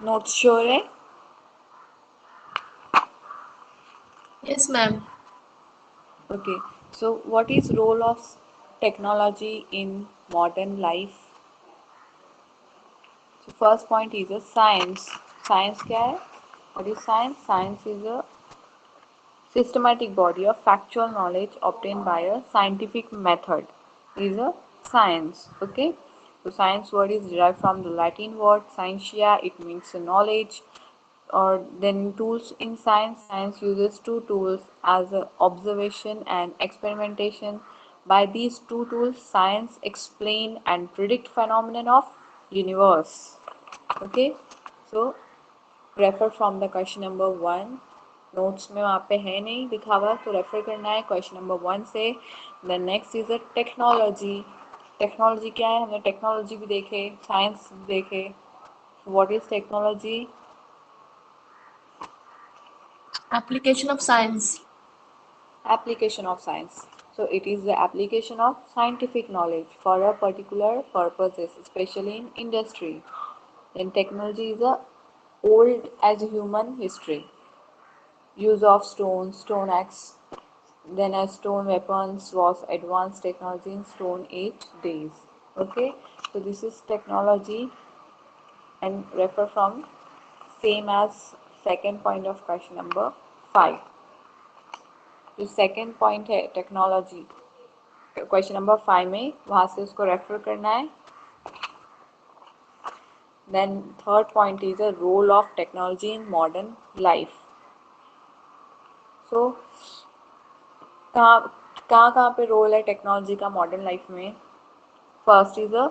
Notes sure है? Yes, ma'am. Okay, so what is role of technology in modern life? So first point is a science. Science क्या है? What is science? Science is a systematic body of factual knowledge obtained by a scientific method. Is a science. Okay. So science word is derived from the Latin word scientia. It means knowledge. Or then tools in science. Science uses two tools as observation and experimentation. By these two tools, science explain and predict phenomenon of universe. Okay. So refer from the question number one. Notes में वहाँ पे है नहीं लिखा हुआ तो refer करना है क्वेश्चन नंबर वन से। Then next is a technology. Technology क्या है? हमने टेक्नोलॉजी भी देखे, साइंस भी देखे। What is technology? Application of science. Application of science. So it is the application of scientific knowledge for a particular purposes, especially in industry. Then technology is a old as human history. Use of stone axe. Then as stone weapons was advanced technology in stone age days. Okay, so this is technology and refer from same as second point of question number 5. जो second point है technology question number 5 में, वहां से उसको refer करना है। Then third point is the role of technology in modern life. So कहाँ कहाँ कहाँ पे रोल है टेक्नोलॉजी का मॉडर्न लाइफ में? First is a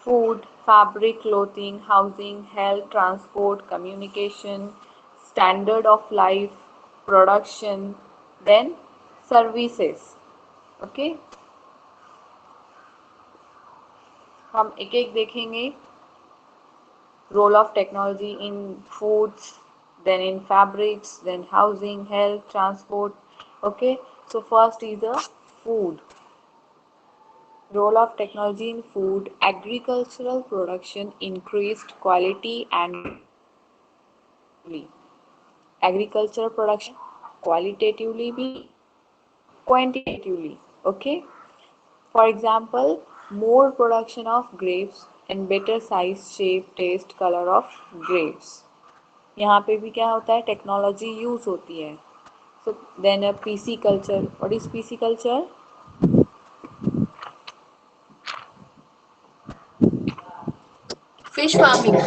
food, fabric, clothing, housing, health, transport, communication, standard of life, production, then services. Okay, हम एक एक देखेंगे। Role of technology in foods, then in fabrics, then housing, health, transport. Okay, so first is the food. Role of technology in food, agricultural production increased quality and agricultural production qualitatively भी quantitatively. Okay, for example, more production of grapes and better size, shape, taste, color of grapes. यहाँ पे भी क्या होता है? Technology use होती है। So then a PC culture. What is PC culture? Fish farming.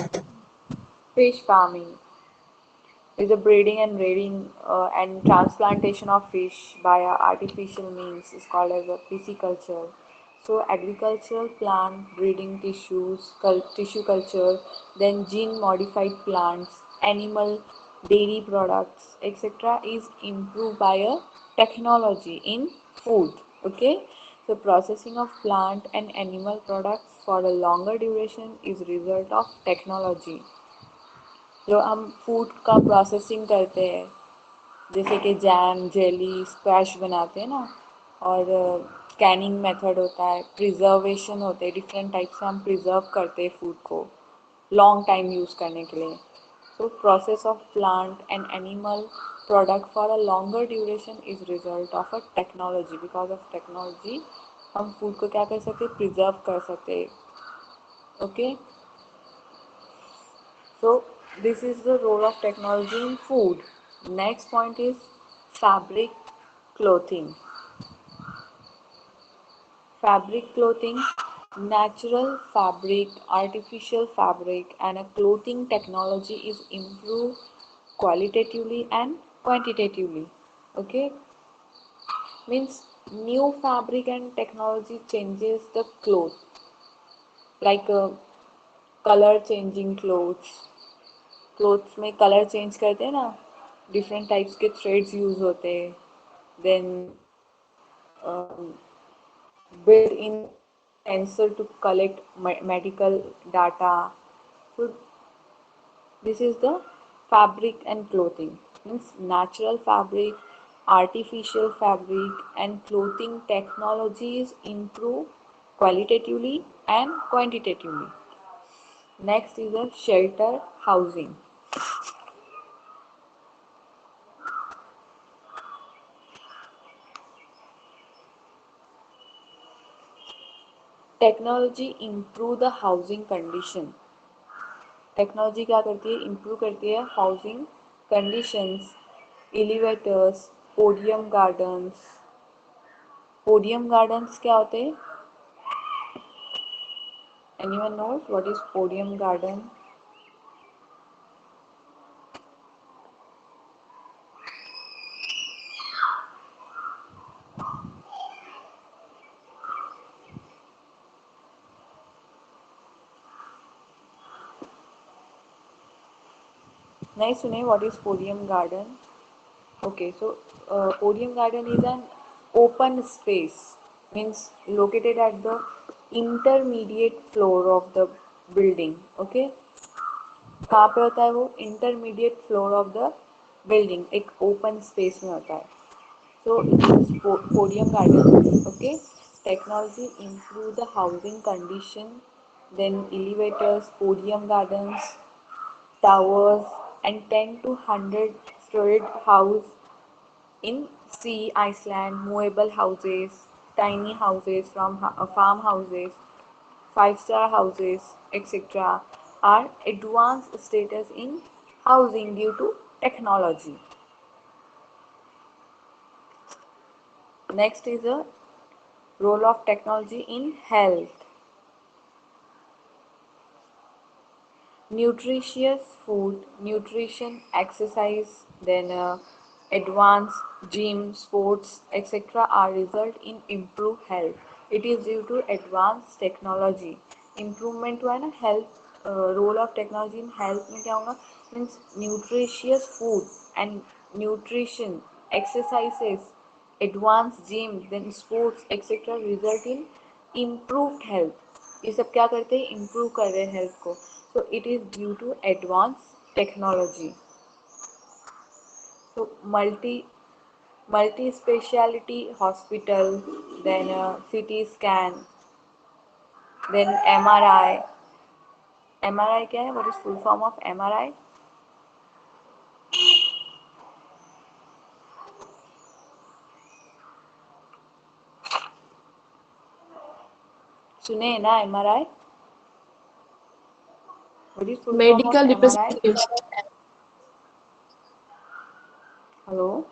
Fish farming is the breeding and rearing and transplantation of fish by artificial means is called as a pisciculture. So agricultural plant breeding tissues, tissue culture, then gene modified plants, animal dairy products, etc. is improved by a technology in food. Okay, so processing of plant and animal products for a longer duration is result of technology. जो हम food का processing करते हैं, जैसे कि jam, jelly, squash बनाते हैं ना, और कैनिंग मेथड होता है, प्रिजर्वेशन होते हैं, डिफरेंट टाइप से हम प्रिजर्व करते हैं फूड को लॉन्ग टाइम यूज़ करने के लिए। So process of plant and animal product for a longer duration is result of a technology. Because of technology हम फूड को क्या कर सकते हैं? प्रिजर्व कर सकते हैं। Okay, so this is the role of technology in food. Next point is fabric clothing. Fabric clothing, natural fabric, artificial fabric, and a clothing technology is improved qualitatively and quantitatively. Okay, means new fabric and technology changes the clothes, like color changing clothes, clothes में colour change करते हैं ना, different types के threads use होते हैं। Then built in sensor to collect medical data. So this is the fabric and clothing. Means natural fabric, artificial fabric, and clothing technologies improve qualitatively and quantitatively. Next is a shelter housing. Technology improve the housing condition. Technology क्या करती है? Improve करती है housing conditions. Elevators, podium gardens. Podium gardens क्या होते हैं? Anyone knows what is podium garden? नहीं सुने what is podium garden? Okay, so Podium Garden is an open space, means located at the intermediate floor of the building. Okay, कहाँ पे होता है वो? Intermediate floor of the building, एक open space में होता है. So this is Podium Garden. Okay, technology improve the housing condition, then elevators, podium gardens, towers, and 10 to 100 storied house in sea, Iceland, movable houses, tiny houses from farmhouses, five-star houses, etc., are advanced status in housing due to technology. Next is the role of technology in health. Nutritious food, nutrition, exercise, then advanced gym, sports, etc. are result in improved health. It is due to advanced technology. Improvement हुआ है ना health. Role of technology in health में क्या होगा? Means nutritious food and nutrition, exercises, advanced gym, then sports, etc. result in improved health. ये सब क्या करते हैं? इम्प्रूव कर रहे हैं हेल्थ को. So it is due to advanced technology. So multi speciality hospital, then CT scan, then MRI. MRI क्या है? What is full form of MRI? सुने ना MRI? What is full form of Medical MRI? representative. Hello?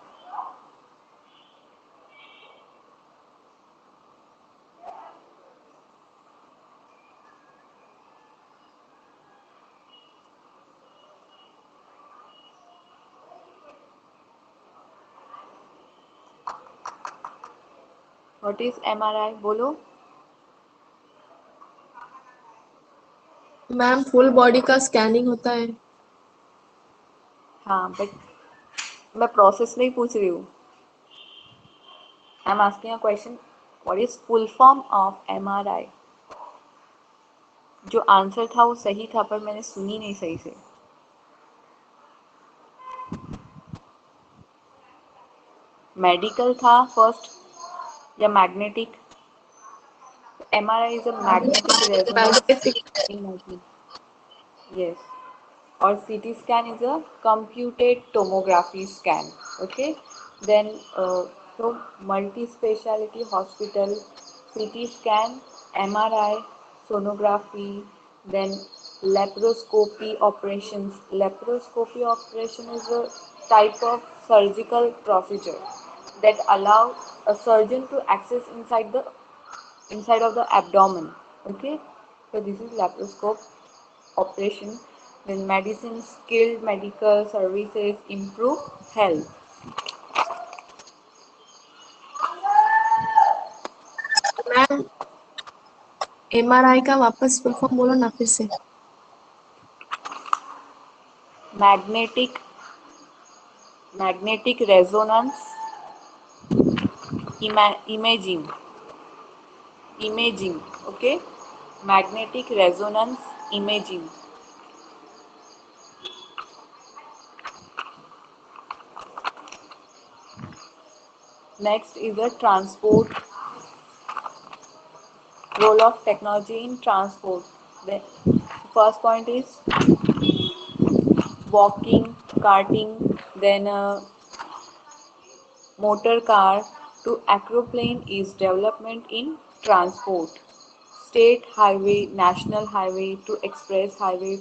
What is MRI? बोलो. Ma'am full body का scanning होता है. हाँ, but मैं प्रोसेस नहीं पूछ रही हूँ. I'm asking a question. What is full form of MRI? जो आंसर था वो सही था पर मैंने सुनी नहीं सही से. मेडिकल था फर्स्ट या magnetic? MRI is a magnetic resonance magnetic. imaging. Yes. Or CT scan is a computed tomography scan. Okay. Then so multi-speciality hospital, CT scan, MRI, sonography, then laparoscopy operations. Laparoscopy operation is a type of surgical procedure that allow a surgeon to access inside of the abdomen. Okay, so this is laparoscope operation. Then medicine, skilled medical services improve health. Ma'am MRI का वापस full form बोलो ना फिर से. Magnetic magnetic resonance imaging. Imaging. Okay, magnetic resonance imaging. Next is the transport. Role of technology in transport. The first point is walking, karting, then motor car to acroplane is development in transport. State highway, national highway to express highway,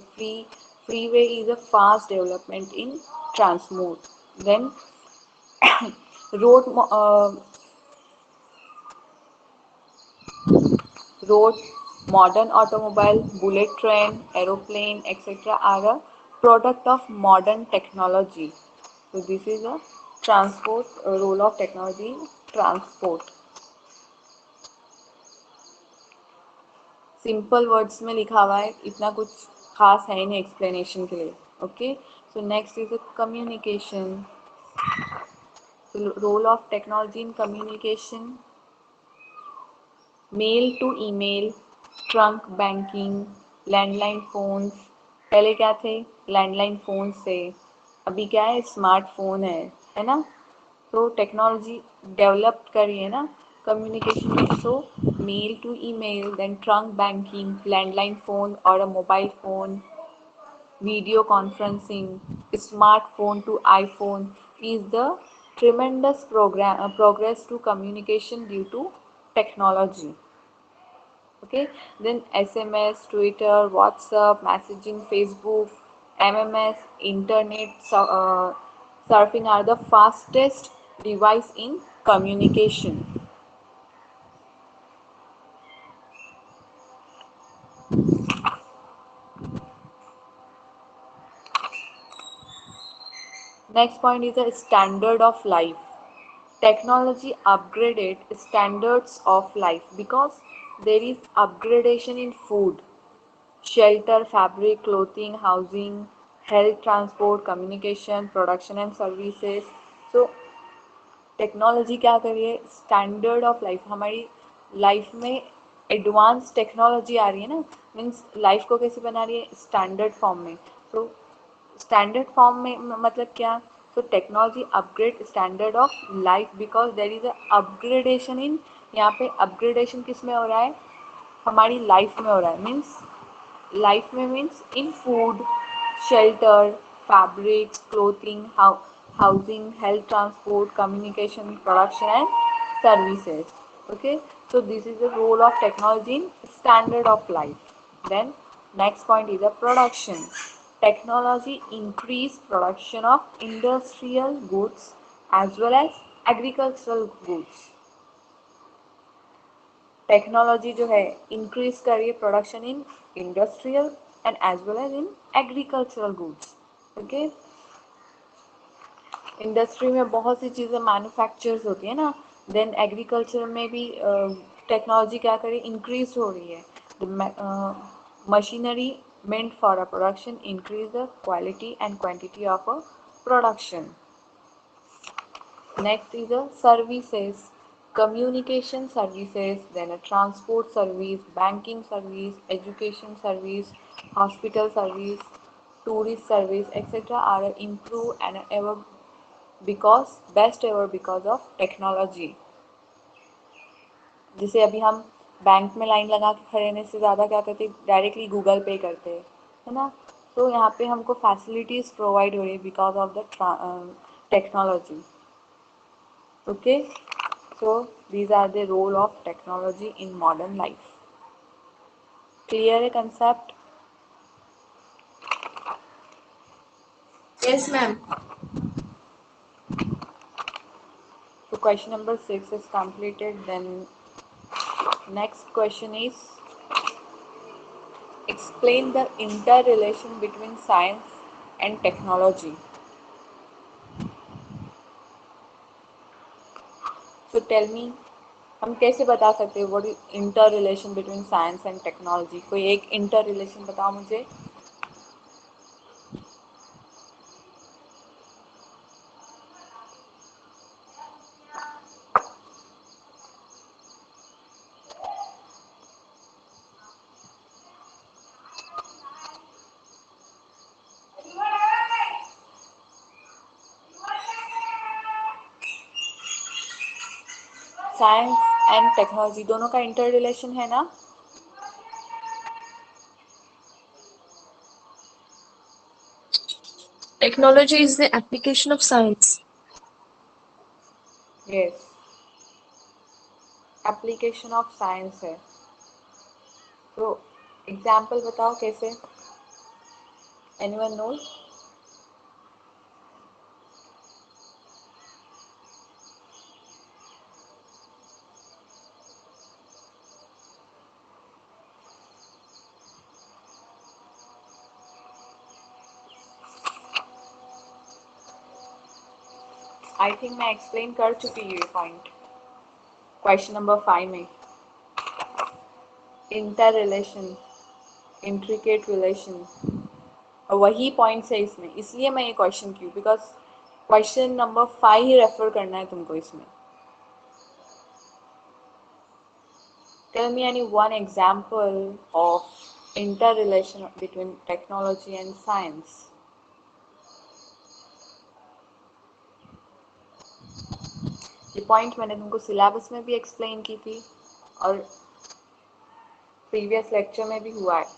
freeway is a fast development in transport. Then road road, modern automobile, bullet train, aeroplane, etc. are a product of modern technology. So this is a transport role of technology in transport. Simple words में लिखा हुआ है, इतना कुछ खास है नहीं explanation के लिए. Okay, so next is a communication. Role of technology in communication. Mail to email, trunk banking, landline phones. पहले क्या थे? लैंडलाइन फोन से. अभी क्या है? स्मार्टफोन है ना. तो टेक्नोलॉजी डेवलप करी है ना कम्युनिकेशन में. So mail to email, then trunk banking, landline phone और a mobile phone, video conferencing, smartphone to iPhone is the tremendous progress to communication due to technology. Okay, then SMS, Twitter, WhatsApp, messaging, Facebook, MMS, internet surfing are the fastest device in communication. Next point is the standard of life. Technology upgraded standards of life because there is upgradation in food, shelter, fabric, clothing, housing, health, transport, communication, production and services. So technology क्या कर रही है? Standard of life, हमारी life में advance technology आ रही है ना. Means life को कैसे बना रही है? स्टैंडर्ड फॉर्म में. तो स्टैंडर्ड फॉर्म में मतलब क्या? तो technology upgrade standard of life because there is a upgradation in. यहाँ पे अपग्रेडेशन किस में हो रहा है? हमारी लाइफ में हो रहा है. मीन्स लाइफ में means in food, shelter, fabrics, clothing, housing, health, transport, communication, production and services. Okay, so this is the role of technology in standard of life. Then next point is the production. Technology increase production of industrial goods as well as agricultural goods. Technology जो है increase कर रही है production in industrial and as well as in agricultural goods. Okay, industry में बहुत सी चीज़ें manufactures होती है ना. देन एग्रीकल्चर में भी टेक्नोलॉजी क्या कर रही है? इंक्रीज हो रही है. Machinery meant for a production increase the quality and quantity of a production. Next is the services, communication services, then a transport service, banking service, education service, hospital service, tourist service, etc. are improved and ever because best ever because of technology. जैसे अभी हम bank में line लगा के खड़े रहने से ज़्यादा क्या करते, डायरेक्टली गूगल पे करते हैं, है ना. तो यहाँ पे हमको फैसिलिटीज़ प्रोवाइड हो रही है because of the technology. Okay, so these are the role of technology in modern life. Clear a concept? Yes, ma'am. So question number 6 is completed. Then next question is explain the interrelation between science and technology. So tell me, हम कैसे बता सकते हैं what is interrelation between science and technology? कोई एक interrelation बताओ मुझे. Science and technology दोनों का इंटर रिलेशन है ना. Technology is the application of science. Yes, application of science है। तो एग्जाम्पल बताओ कैसे, एनीवन नोज? आई थिंक मैं एक्सप्लेन कर चुकी हूँ ये पॉइंट क्वेश्चन नंबर 5 में। इंटर रिलेशन, इंट्रिकेट रिलेशन, और वही पॉइंट्स है इसमें, इसलिए मैं ये क्वेश्चन की, बिकॉज क्वेश्चन नंबर 5 ही रेफर करना है तुमको इसमें। Tell me any one example of inter relation between technology and science. ये पॉइंट मैंने तुमको सिलेबस में भी एक्सप्लेन की थी और प्रीवियस लेक्चर में भी हुआ है।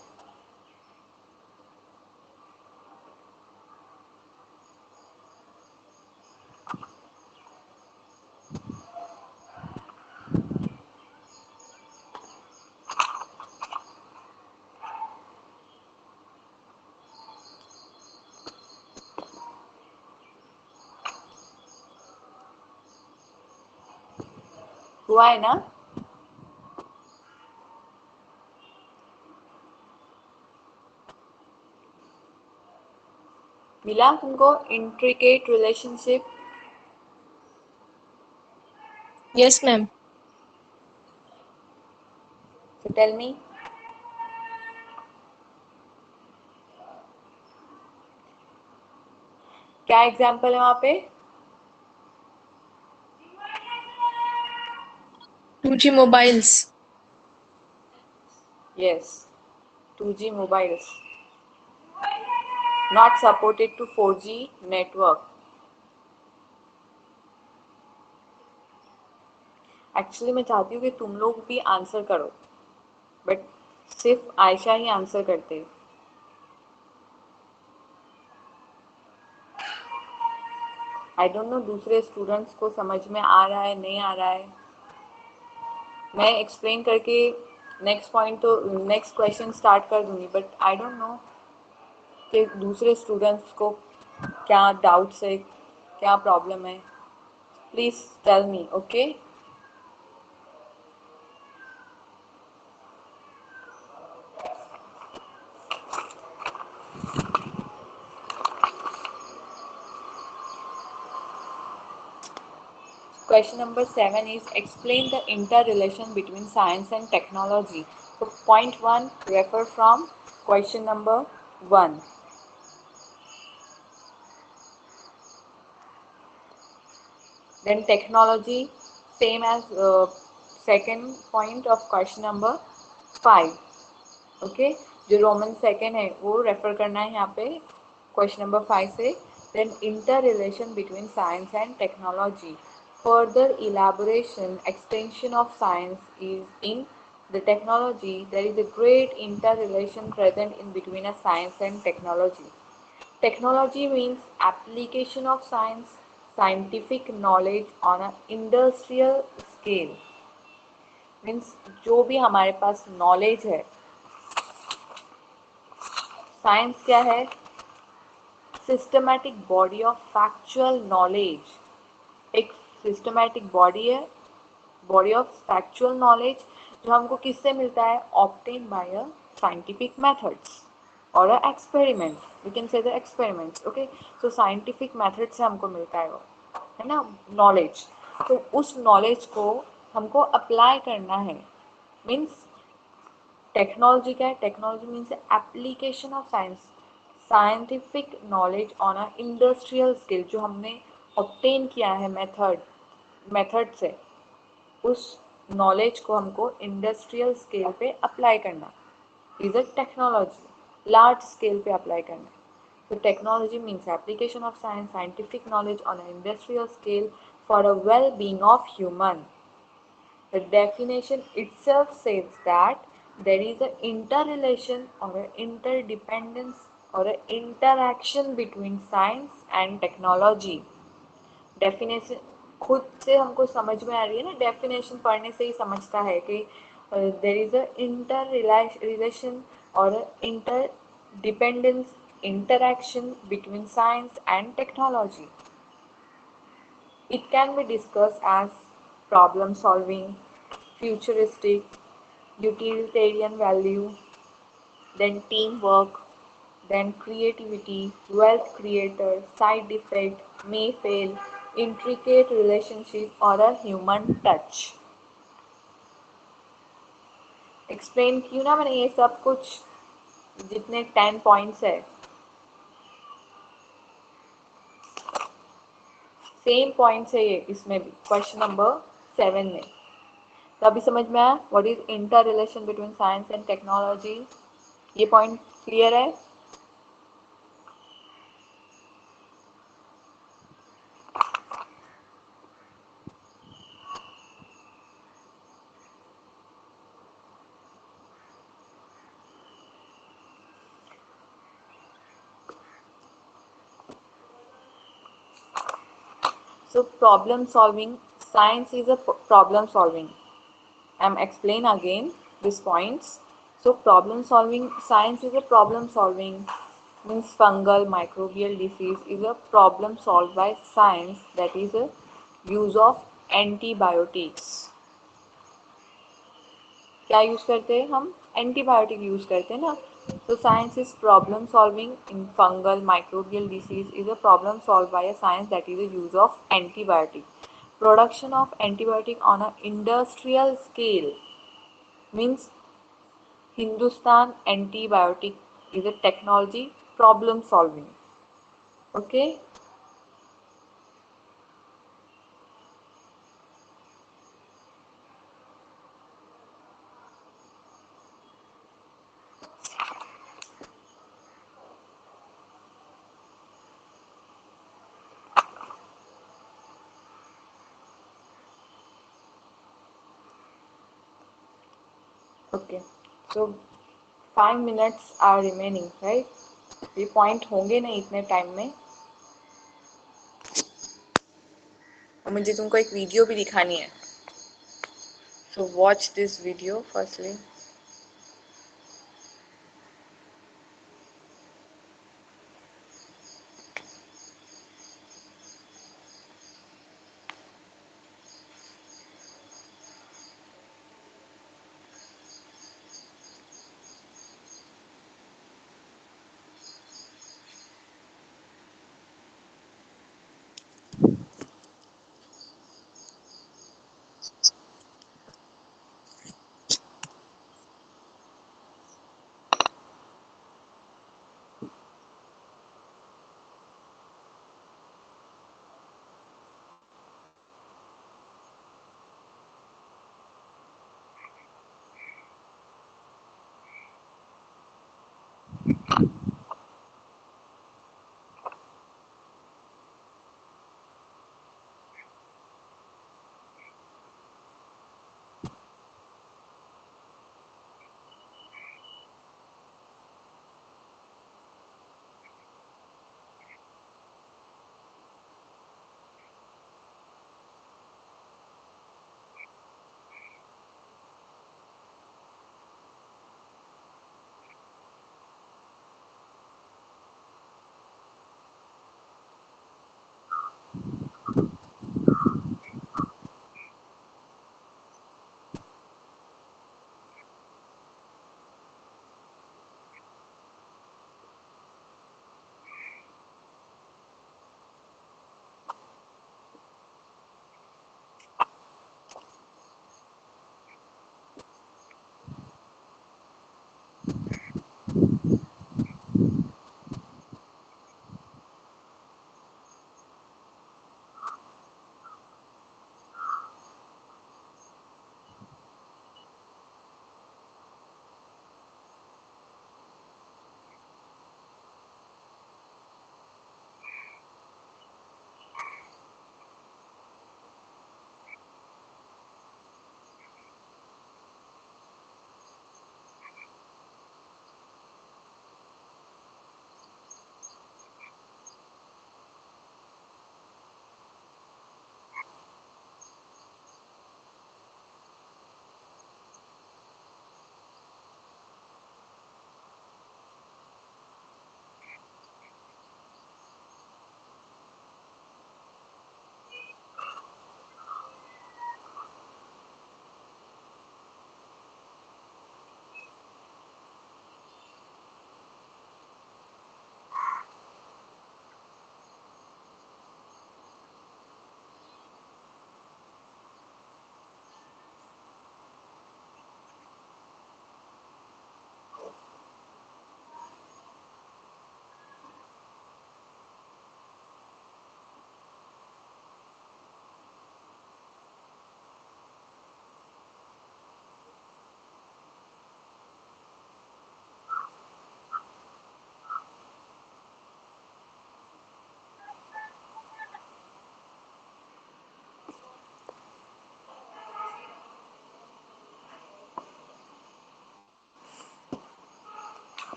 हुआ है ना? मिला तुमको intricate relationship? Yes, ma'am. So tell me, क्या एग्जाम्पल है वहां पे? 2G mobiles. Yes, 2G mobiles not supported to 4G network. Actually मैं चाहती हूँ कि तुम लोग भी आंसर करो, बट सिर्फ आयशा ही आंसर करते। आई डोंट नो दूसरे स्टूडेंट्स को समझ में आ रहा है नहीं आ रहा है। मैं एक्सप्लेन करके नेक्स्ट पॉइंट तो नेक्स्ट क्वेश्चन स्टार्ट कर दूंगी, बट आई डोंट नो कि दूसरे स्टूडेंट्स को क्या डाउट्स है, क्या प्रॉब्लम है। Please tell me, okay? Question number 7 is explain the interrelation between science and technology. So point 1 refer from question number 1. Then technology same as second point of question number 5. Okay, जो Roman second है वो refer करना है यहाँ पे question number 5 से। Then inter relation between science and technology, further elaboration extension of science is in the technology. There is a great interrelation present in between a science and technology. Technology means application of science, scientific knowledge on an industrial scale. मीन्स जो भी हमारे पास knowledge है, science क्या है? Systematic body of factual knowledge. एक systematic body है, बॉडी ऑफ फैक्चुअल नॉलेज, जो हमको किससे मिलता है? Obtain by a scientific methods और experiment, we can say the experiments. Okay, so scientific method से हमको मिलता है वो, है ना, नॉलेज। तो उस नॉलेज को हमको अप्लाई करना है। मीन्स टेक्नोलॉजी क्या है? Technology means application of science, scientific knowledge on a industrial scale, जो हमने ऑब्टेन किया है मेथड से, उस नॉलेज को हमको इंडस्ट्रियल स्केल पे अप्लाई करना is a technology, large scale पे अप्लाई करना। तो technology means application of science, scientific knowledge on a industrial scale for a well being of human. The definition itself says that there is an interrelation or an interdependence और interaction between science and technology. Definition खुद से हमको समझ में आ रही है ना, definition पढ़ने से ही समझता है कि there is a inter relation और inter dependence, interaction between science and technology. It can be discussed as problem solving, futuristic, utilitarian value, then teamwork, then creativity, wealth creator, side effect, may fail, intricate relationship or a human touch. Explain क्यों ना मैंने ये सब कुछ, जितने 10 points है, same points है ये इसमें भी, क्वेश्चन नंबर 7 में। तो अभी समझ में आया what is inter relation between science and technology. ये पॉइंट क्लियर है। So problem solving, science is a problem solving. I'm explain again these points. So problem solving, science is a problem solving, means fungal microbial disease is a problem solved by science, that is a use of antibiotics. क्या use करते हैं हम? Antibiotic use करते हैं ना। So science is problem solving in fungal microbial disease is a problem solved by a science, that is the use of antibiotic. Production of antibiotic on a industrial scale means Hindustan antibiotic is a technology problem solving. Okay. Okay. So 5 minutes are remaining, right? ये point होंगे नहीं इतने time में, और मुझे तुमको एक video भी दिखानी है। So watch this video firstly.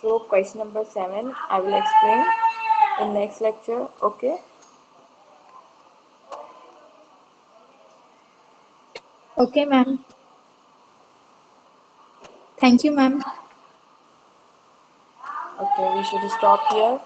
So question number 7, I will explain in next lecture. Okay. Okay, ma'am. Thank you, ma'am. Okay, we should stop here.